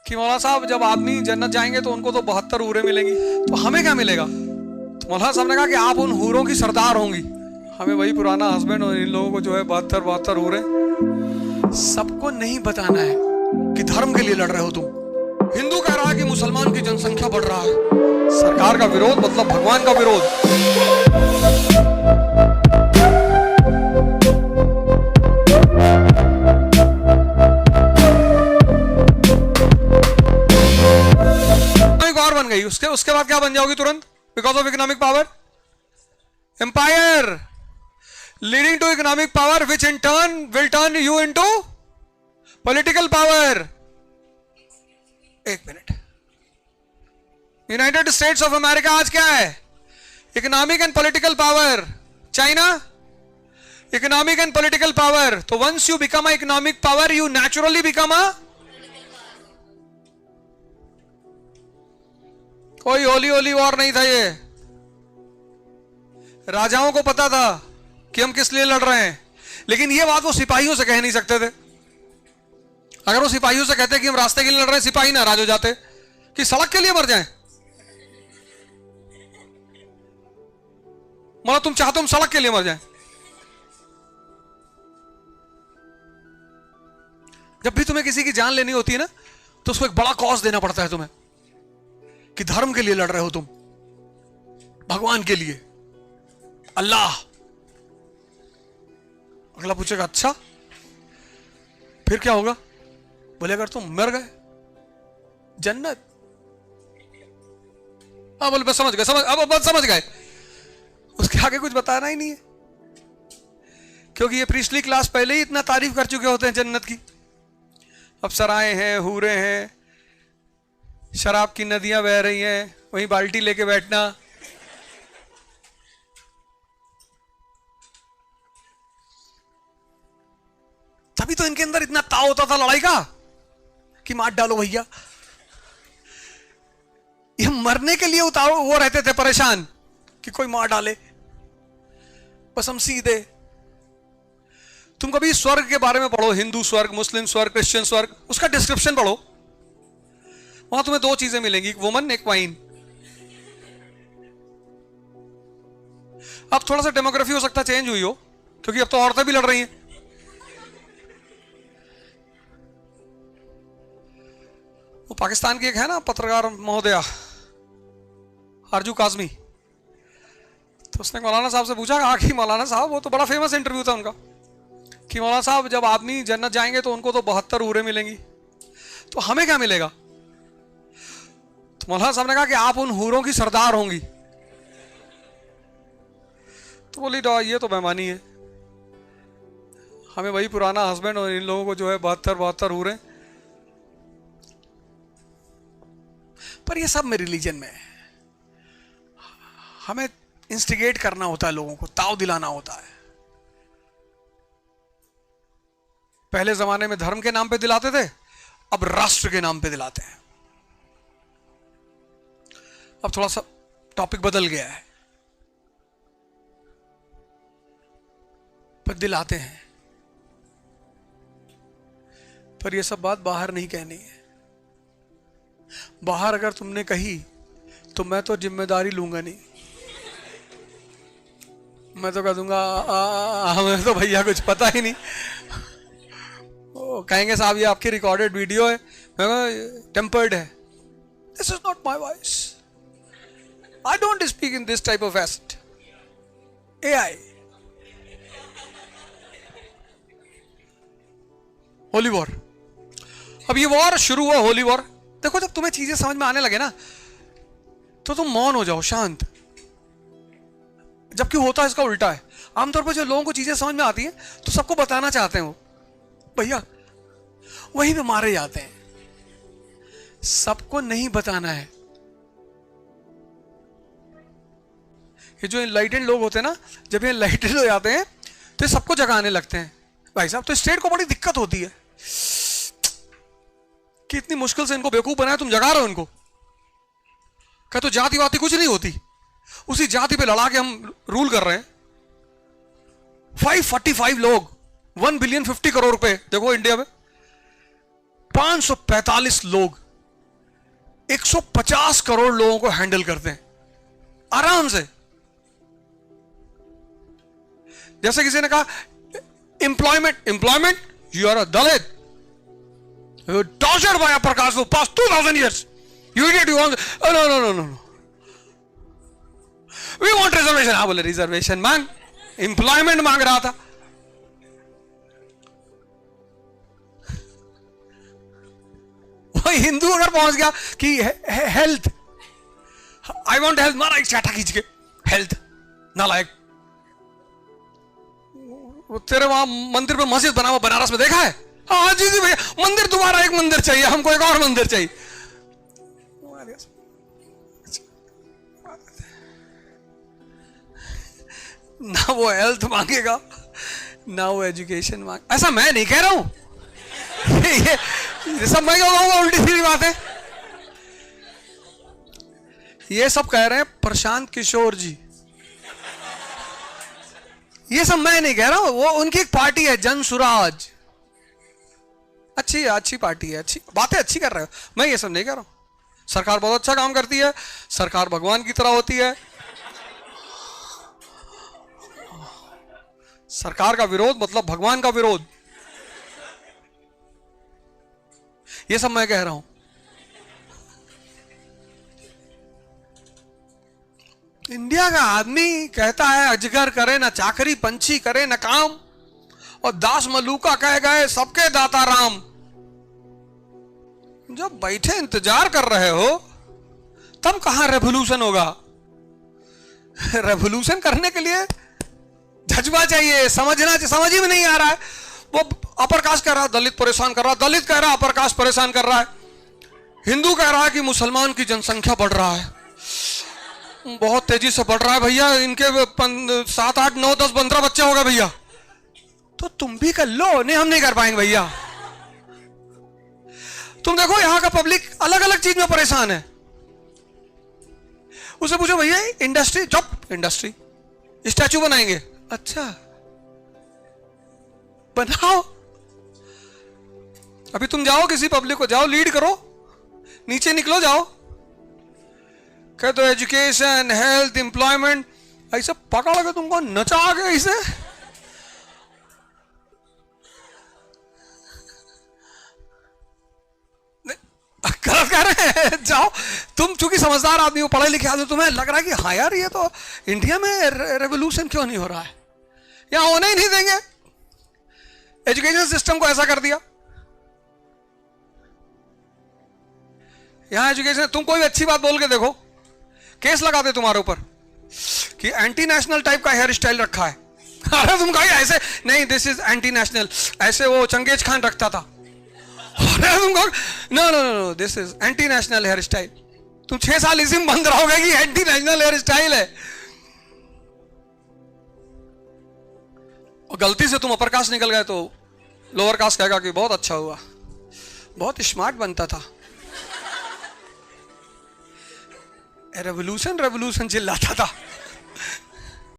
कि मौलाना साहब जब आदमी जन्नत जाएंगे तो उनको तो 72 हूरें मिलेंगी, तो हमें क्या मिलेगा? तो मौलाना साहब ने कहा कि आप उन हूरों की सरदार होंगी, हमें वही पुराना हस्बैंड और इन लोगों को जो है 72 हूरें। सबको नहीं बताना है कि धर्म के लिए लड़ रहे हो तुम। हिंदू कह रहा है कि मुसलमान की जनसंख्या बढ़ रहा है, सरकार का विरोध मतलब भगवान का विरोध। और बन गई, उसके बाद क्या बन जाओगी तुरंत? Because of economic power, empire leading to economic power which in turn will turn you into political power. एक minute, United States of America आज क्या है? Economic and political power. China economic and political power. तो once you become a economic power you naturally become a, कोई होली holy war नहीं था ये। राजाओं को पता था कि हम किस लिए लड़ रहे हैं, लेकिन ये बात वो सिपाहियों से कह नहीं सकते थे। अगर वो सिपाहियों से कहते कि हम रास्ते के लिए लड़ रहे हैं, सिपाही नाराज हो जाते कि सड़क के लिए मर जाएं। मतलब तुम चाहते हो हम सड़क के लिए मर जाएं। जब भी तुम्हें किसी की जान लेनी होती है ना, तो उसको एक बड़ा कॉज देना पड़ता है तुम्हें कि धर्म के लिए लड़ रहे हो तुम, भगवान के लिए, अल्लाह। अगला पूछेगा अच्छा फिर क्या होगा? बोले अगर तुम मर गए जन्नत। हाँ बोले बस समझ गए, अब समझ गए। उसके आगे कुछ बताना ही नहीं है, क्योंकि ये पिछली क्लास पहले ही इतना तारीफ कर चुके होते हैं जन्नत की। अप्सराएं हैं, हूरें हैं, शराब की नदियां बह रही हैं, वहीं बाल्टी लेके बैठना। तभी तो इनके अंदर इतना ताव होता था लड़ाई का कि मार डालो भैया। ये मरने के लिए वो रहते थे परेशान कि कोई मार डाले, बस हम सीधे। तुम कभी स्वर्ग के बारे में पढ़ो, हिंदू स्वर्ग, मुस्लिम स्वर्ग, क्रिश्चियन स्वर्ग, उसका डिस्क्रिप्शन पढ़ो। वहां तुम्हें दो चीजें मिलेंगी, एक वुमन एक वाइन। अब थोड़ा सा डेमोग्राफी हो सकता है चेंज हुई हो, क्योंकि अब तो औरतें भी लड़ रही हैं। वो पाकिस्तान की एक है ना पत्रकार महोदया आरजू काजमी, तो उसने मौलाना साहब से पूछा, कहा कि मौलाना साहब, वो तो बड़ा फेमस इंटरव्यू था उनका, कि मौलाना साहब जब आदमी जन्नत जाएंगे तो उनको तो 72 हूरें मिलेंगी, तो हमें क्या मिलेगा? तो मौलाना साहब ने कहा कि आप उन हूरों की सरदार होंगी। तो बोली ये तो बेईमानी है, हमें वही पुराना हस्बैंड और इन लोगों को जो है 72 हूरें। पर ये सब में रिलीजन में है, हमें इंस्टिगेट करना होता है, लोगों को ताव दिलाना होता है। पहले जमाने में धर्म के नाम पे दिलाते थे, अब राष्ट्र के नाम पे दिलाते हैं। अब थोड़ा सा टॉपिक बदल गया है, पर दिलाते हैं। पर यह सब बात बाहर नहीं कहनी है। बाहर अगर तुमने कही तो मैं तो जिम्मेदारी लूंगा नहीं, मैं तो कह दूंगा हमें तो भैया कुछ पता ही नहीं। कहेंगे साहब ये आपकी रिकॉर्डेड वीडियो है, मैं टेम्पर्ड है। This is not my voice, I don't speak in this type of asset. AI holy war. अब ये वॉर शुरू हुआ, होली वॉर। देखो जब तुम्हें चीजें समझ में आने लगे ना, तो तुम मौन हो जाओ, शांत। जबकि होता है इसका उल्टा है। आमतौर पर जो लोगों को चीजें समझ में आती हैं तो सबको बताना चाहते हैं, वो भैया वहीं पे मारे जाते हैं। सबको नहीं बताना है। ये जो एनलाइटेंड लोग होते हैं ना, जब ये एनलाइटेंड हो जाते हैं तो सबको जगाने लगते हैं। भाई साहब तो स्टेट को बड़ी दिक्कत होती है कि इतनी मुश्किल से इनको बेवकूफ बनाया, तुम जगा रहे हो इनको। क्या तो जाति वाति कुछ नहीं होती, उसी जाति पे लड़ा के हम रूल कर रहे हैं। 545 लोग, 1 बिलियन 50 करोड़ रुपए। देखो इंडिया में 545 लोग 150 करोड़ लोगों को हैंडल करते हैं आराम से। जैसे किसी ने कहा employment, you are a Dalit, you tortured by Prakash for past 2000 years, you idiot, you want, oh, no, we want reservation। हाँ बोले रिजर्वेशन मांग, एम्प्लॉयमेंट मांग रहा था। वो हिंदू अगर पहुंच गया कि हेल्थ, आई वांट हेल्थ, मारा एक चाटा खींच के, हेल्थ नालायक। तेरे वहां मंदिर पे मस्जिद बना हुआ बनारस में देखा है? हाँ जी जी भैया, मंदिर दोबारा एक मंदिर चाहिए हमको, एक और मंदिर चाहिए। ना वो हेल्थ मांगेगा ना वो एजुकेशन मांग। ऐसा मैं नहीं कह रहा हूं, ये सब मैं कहूंगा उल्टी सीधी बात है। ये सब कह रहे हैं प्रशांत किशोर जी, ये सब मैं नहीं कह रहा हूं। वो उनकी एक पार्टी है जन सुराज, अच्छी पार्टी है, अच्छी बातें अच्छी कर रहे हो, मैं ये सब नहीं कह रहा हूं। सरकार बहुत अच्छा काम करती है, सरकार भगवान की तरह होती है। सरकार का विरोध मतलब भगवान का विरोध, ये सब मैं कह रहा हूं। इंडिया का आदमी कहता है अजगर करे ना चाकरी, पंछी करे ना काम, और दास मलूका कह गए सबके दाता राम। जब बैठे इंतजार कर रहे हो तब कहां रेवोल्यूशन होगा? रेवोल्यूशन करने के लिए जज्बा चाहिए, समझना चाहिए, समझ ही में नहीं आ रहा है। वो अपर कास्ट कह रहा है दलित परेशान कर रहा है, दलित कह रहा है अपर कास्ट परेशान कर रहा है, हिंदू कह रहा है कि मुसलमान की जनसंख्या बढ़ रहा है, बहुत तेजी से बढ़ रहा है भैया, इनके 7 8 9 10 15 बच्चे हो गए भैया, तो तुम भी कर लो। नहीं हम नहीं कर पाएंगे भैया। तुम देखो यहां का पब्लिक अलग अलग चीज में परेशान है। उसे पूछो भैया इंडस्ट्री, जब इंडस्ट्री स्टैचू बनाएंगे, अच्छा बनाओ। अभी तुम जाओ किसी पब्लिक को, जाओ लीड करो, नीचे निकलो, जाओ कह दो एजुकेशन हेल्थ एम्प्लॉयमेंट, ऐसे पकड़ के तुमको नचा के ऐसे। गलत कह रहे हैं, जाओ तुम चूंकि समझदार आदमी हो, पढ़े लिखे आदमी, तुम्हें लग रहा है कि हाँ यार ये तो इंडिया में रेवोल्यूशन क्यों नहीं हो रहा है, यहां होने ही नहीं देंगे। एजुकेशन सिस्टम को ऐसा कर दिया, यहां एजुकेशन, तुम कोई अच्छी बात बोल के देखो केस लगाते तुम्हारे ऊपर कि एंटी नेशनल टाइप का हेयर स्टाइल रखा है। अरे तुम कहोगे ऐसे नहीं, दिस इज एंटी नेशनल, ऐसे वो चंगेज खान रखता था। अरे तुम कहोगे no no no, this is anti national hair style. तुम 6 साल इसी में बंद रहोगे कि एंटी नेशनल हेयर स्टाइल है, और गलती से तुम अपर कास्ट निकल गए तो लोअर कास्ट कहेगा कि बहुत अच्छा हुआ, बहुत स्मार्ट बनता था। रेवोल्यूशन चिल्लाता था,